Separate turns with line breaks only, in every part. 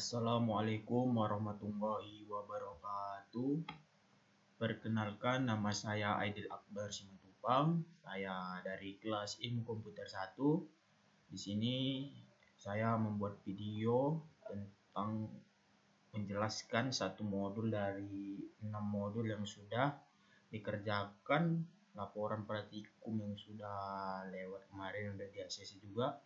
Assalamualaikum warahmatullahi wabarakatuh. Perkenalkan, nama saya Aidil Akbar Simatupang. Saya dari kelas Ilmu Komputer 1. Di sini saya membuat video tentang menjelaskan satu modul dari 6 modul yang sudah dikerjakan, laporan praktikum yang sudah lewat kemarin udah di ACC juga.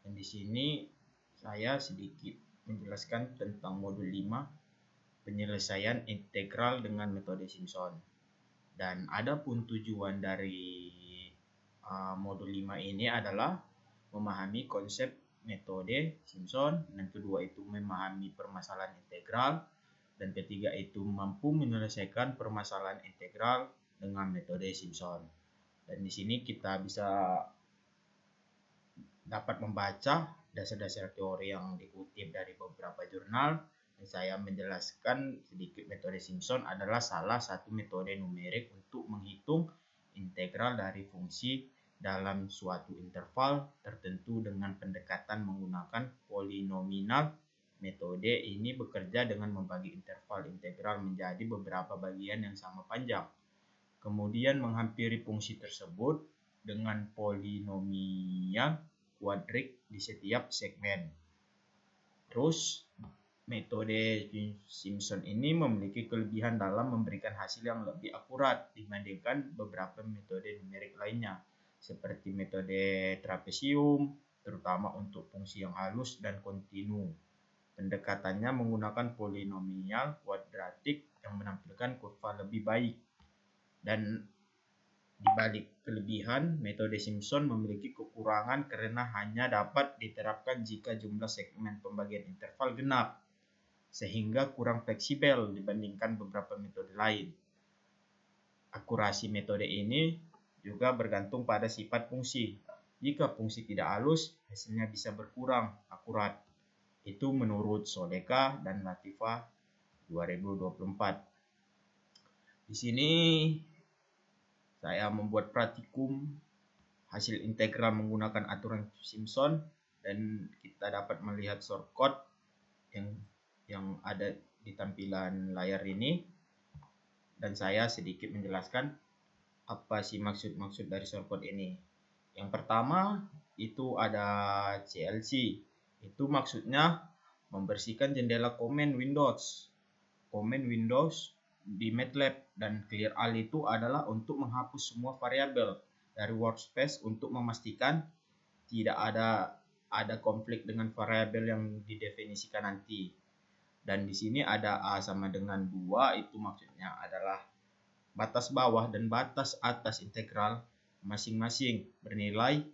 Dan di sini saya sedikit menjelaskan tentang modul 5, penyelesaian integral dengan metode Simpson. Dan adapun tujuan dari modul 5 ini adalah memahami konsep metode Simpson, dan kedua itu memahami permasalahan integral, dan ketiga itu mampu menyelesaikan permasalahan integral dengan metode Simpson. Dan di sini kita bisa dapat membaca dasar-dasar teori yang dikutip dari beberapa jurnal. Dan saya menjelaskan sedikit metode Simpson adalah salah satu metode numerik untuk menghitung integral dari fungsi dalam suatu interval tertentu dengan pendekatan menggunakan polinomial. Metode ini bekerja dengan membagi interval integral menjadi beberapa bagian yang sama panjang, kemudian menghampiri fungsi tersebut dengan polinomial kuadrik di setiap segmen. Terus, metode Simpson ini memiliki kelebihan dalam memberikan hasil yang lebih akurat dibandingkan beberapa metode numerik lainnya, seperti metode trapesium, terutama untuk fungsi yang halus dan kontinu. Pendekatannya menggunakan polinomial kuadratik yang menampilkan kurva lebih baik. Dan di balik kelebihan, metode Simpson memiliki kekurangan karena hanya dapat diterapkan jika jumlah segmen pembagian interval genap, sehingga kurang fleksibel dibandingkan beberapa metode lain. Akurasi metode ini juga bergantung pada sifat fungsi. Jika fungsi tidak halus, hasilnya bisa berkurang akurat. Itu menurut Soleka dan Latifa 2024. Di sini saya membuat praktikum hasil integral menggunakan aturan Simpson, dan kita dapat melihat shortcut yang ada di tampilan layar ini. Dan saya sedikit menjelaskan apa sih maksud dari shortcut ini. Yang pertama itu ada CLC. Itu maksudnya membersihkan jendela komen Windows di MATLAB, dan clear all itu adalah untuk menghapus semua variabel dari workspace untuk memastikan tidak ada konflik dengan variabel yang didefinisikan nanti. Dan di sini ada A sama dengan 2, itu maksudnya adalah batas bawah dan batas atas integral masing-masing bernilai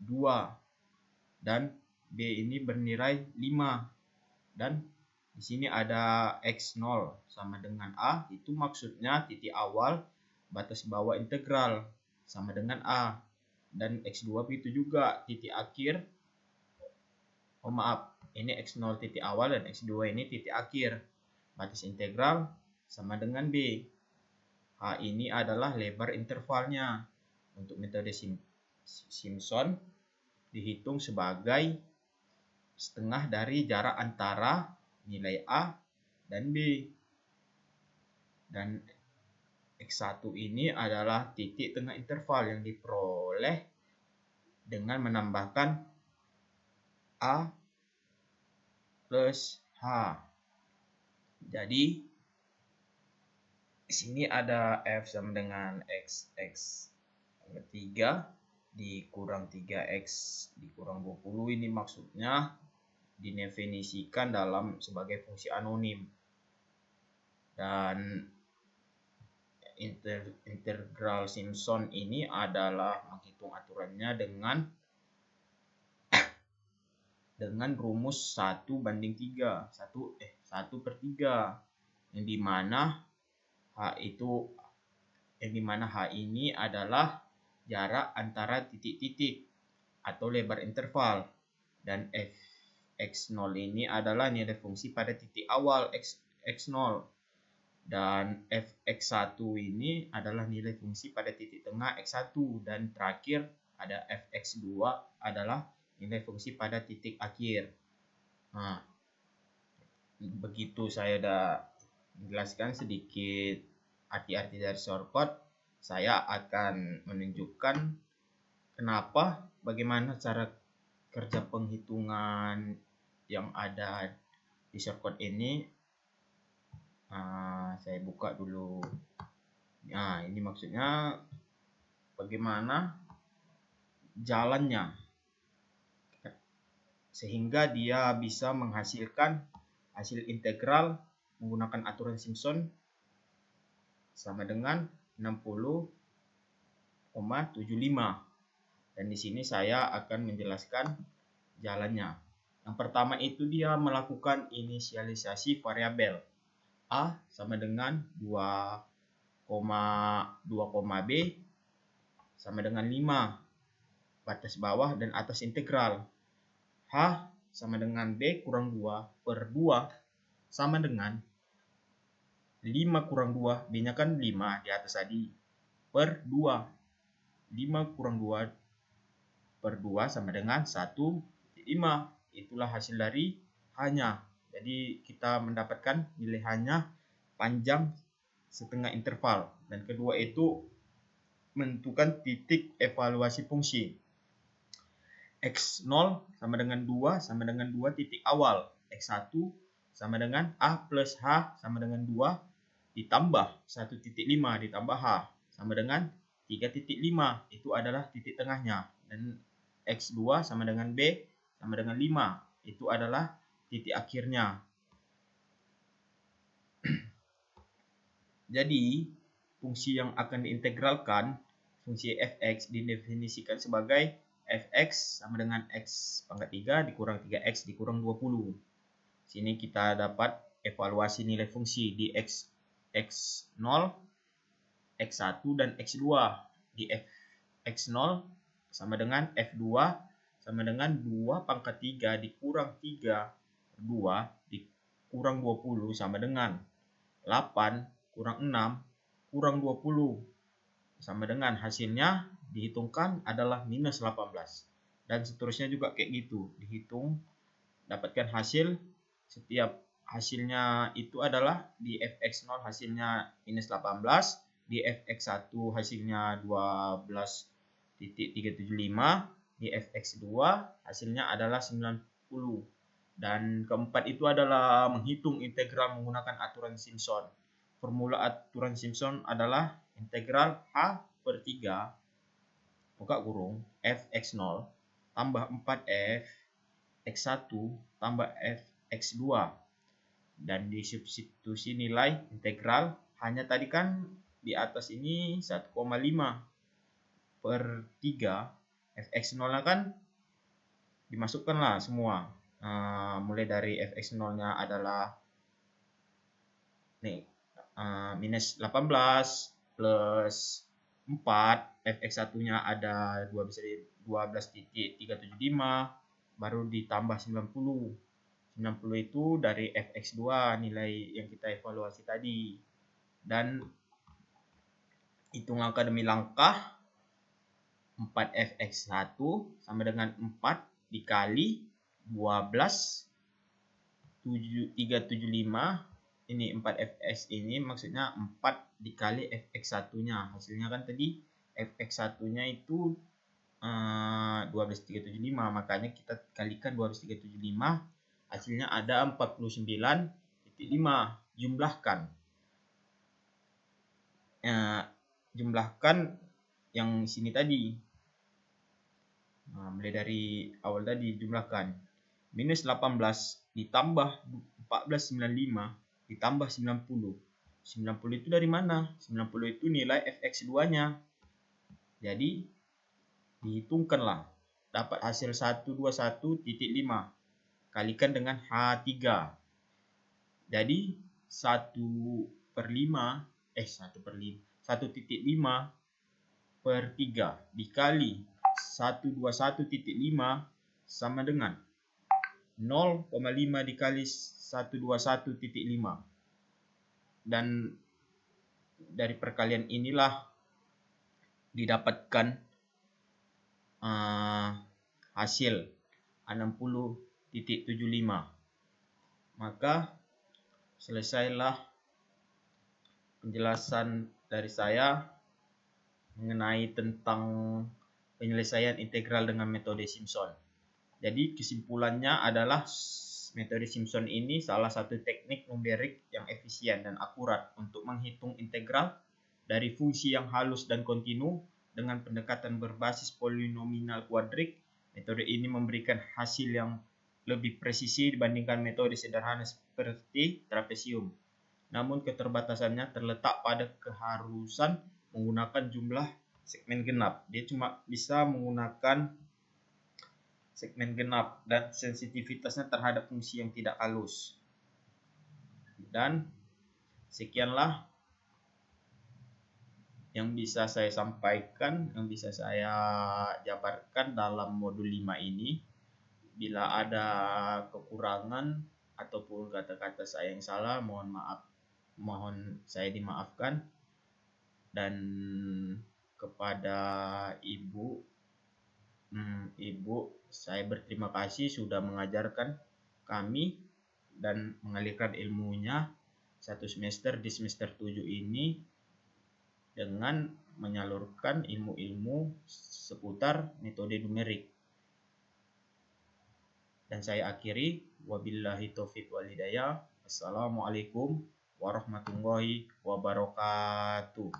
2 dan B ini bernilai 5. Dan di sini ada X0 sama dengan A, itu maksudnya titik awal batas bawah integral sama dengan A. Dan X2 itu juga titik akhir. Ini X0 titik awal dan X2 ini titik akhir. Batas integral sama dengan B. H ini adalah lebar intervalnya. Untuk metode Simpson dihitung sebagai setengah dari jarak antara nilai A dan B. Dan X1 ini adalah titik tengah interval yang diperoleh dengan menambahkan A plus H. Jadi di sini ada F sama dengan X 3 dikurang 3X dikurang 20, ini maksudnya didefinisikan sebagai fungsi anonim. Dan integral Simpson ini adalah menghitung aturannya dengan rumus 1:3, 1/3, yang dimana H ini adalah jarak antara titik-titik atau lebar interval, dan X0 ini adalah nilai fungsi pada titik awal X0, dan Fx1 ini adalah nilai fungsi pada titik tengah X1, dan terakhir ada Fx2 adalah nilai fungsi pada titik akhir. Nah, begitu saya udah menjelaskan sedikit arti-arti dari shortcut, saya akan menunjukkan bagaimana cara kerja penghitungan yang ada di shortcut ini. Saya buka dulu. Nah, ini maksudnya bagaimana jalannya sehingga dia bisa menghasilkan hasil integral menggunakan aturan Simpson sama dengan 60,75. Dan di sini saya akan menjelaskan jalannya. Yang pertama itu dia melakukan inisialisasi variabel A sama dengan 2, B sama dengan 5 batas bawah dan atas integral. H sama dengan B kurang 2 per 2 sama dengan 5 kurang 2, B nya kan 5 di atas tadi, per 2. 5 kurang 2 per 2 sama dengan 1,5. Itulah hasil dari H-nya. Jadi kita mendapatkan nilai H-nya panjang setengah interval. Dan kedua itu menentukan titik evaluasi fungsi. X0 sama dengan 2 sama dengan 2 titik awal. X1 sama dengan A plus H sama dengan 2 ditambah 1,5 ditambah H sama dengan 3,5. Itu adalah titik tengahnya. Dan X2 sama dengan B sama dengan 5. Itu adalah titik akhirnya. Jadi, fungsi yang akan diintegralkan, fungsi fx didefinisikan sebagai fx sama dengan x pangkat 3 dikurang 3x dikurang 20. Sini kita dapat evaluasi nilai fungsi di x0, x1, dan x2. Di x0 sama dengan f2 sama dengan 2 pangkat 3 dikurang 3 per 2 dikurang 20 sama dengan 8 kurang 6 kurang 20 sama dengan hasilnya dihitungkan adalah minus 18. Dan seterusnya juga kayak gitu. Dihitung, dapatkan hasil, setiap hasilnya itu adalah di fx0 hasilnya minus 18, di fx1 hasilnya 12,375, di fx2 hasilnya adalah 90. Dan keempat itu adalah menghitung integral menggunakan aturan Simpson. Formula aturan Simpson adalah integral H per 3 buka kurung fx0 tambah 4f x1 tambah fx2. Dan disubstitusi nilai integral hanya tadi kan di atas ini 1,5 per 3 fx0 kan dimasukkanlah semua. Mulai dari fx0 nya adalah nih minus 18 plus 4, fx1 nya ada 12,375, baru ditambah 90. 90 itu dari fx2 nilai yang kita evaluasi tadi. Dan hitung langkah demi langkah. 4fx1 sama dengan 4 dikali 12,375. Ini 4fx ini maksudnya 4 dikali fx1-nya. Hasilnya kan tadi fx1-nya itu 12,375. Makanya kita kalikan 12,375. Hasilnya ada 49,5. Jumlahkan yang sini tadi. Mulai dari awal tadi jumlahkan. Minus 18 ditambah 14,95 ditambah 90. 90 itu dari mana? 90 itu nilai fx2-nya. Jadi dihitungkanlah. Dapat hasil 121,5 kalikan dengan H3. Jadi 1/5 per 3 dikali 121,5 sama dengan 0,5 dikali 121,5. Dan dari perkalian inilah didapatkan hasil 60,75. Maka selesailah penjelasan dari saya mengenai tentang penyelesaian integral dengan metode Simpson. Jadi kesimpulannya adalah metode Simpson ini salah satu teknik numerik yang efisien dan akurat untuk menghitung integral dari fungsi yang halus dan kontinu dengan pendekatan berbasis polinomial kuadrik. Metode ini memberikan hasil yang lebih presisi dibandingkan metode sederhana seperti trapesium. Namun keterbatasannya terletak pada keharusan menggunakan jumlah segmen genap. Dia cuma bisa menggunakan segmen genap dan sensitivitasnya terhadap fungsi yang tidak halus. Dan sekianlah yang bisa saya sampaikan, yang bisa saya jabarkan dalam modul 5 ini. Bila ada kekurangan ataupun kata-kata saya yang salah, mohon maaf, mohon saya dimaafkan. Dan kepada ibu, saya berterima kasih sudah mengajarkan kami dan mengalirkan ilmunya satu semester di semester 7 ini dengan menyalurkan ilmu-ilmu seputar metode numerik. Dan saya akhiri, wabillahi taufiq wal hidayah. Assalamualaikum warahmatullahi wabarakatuh.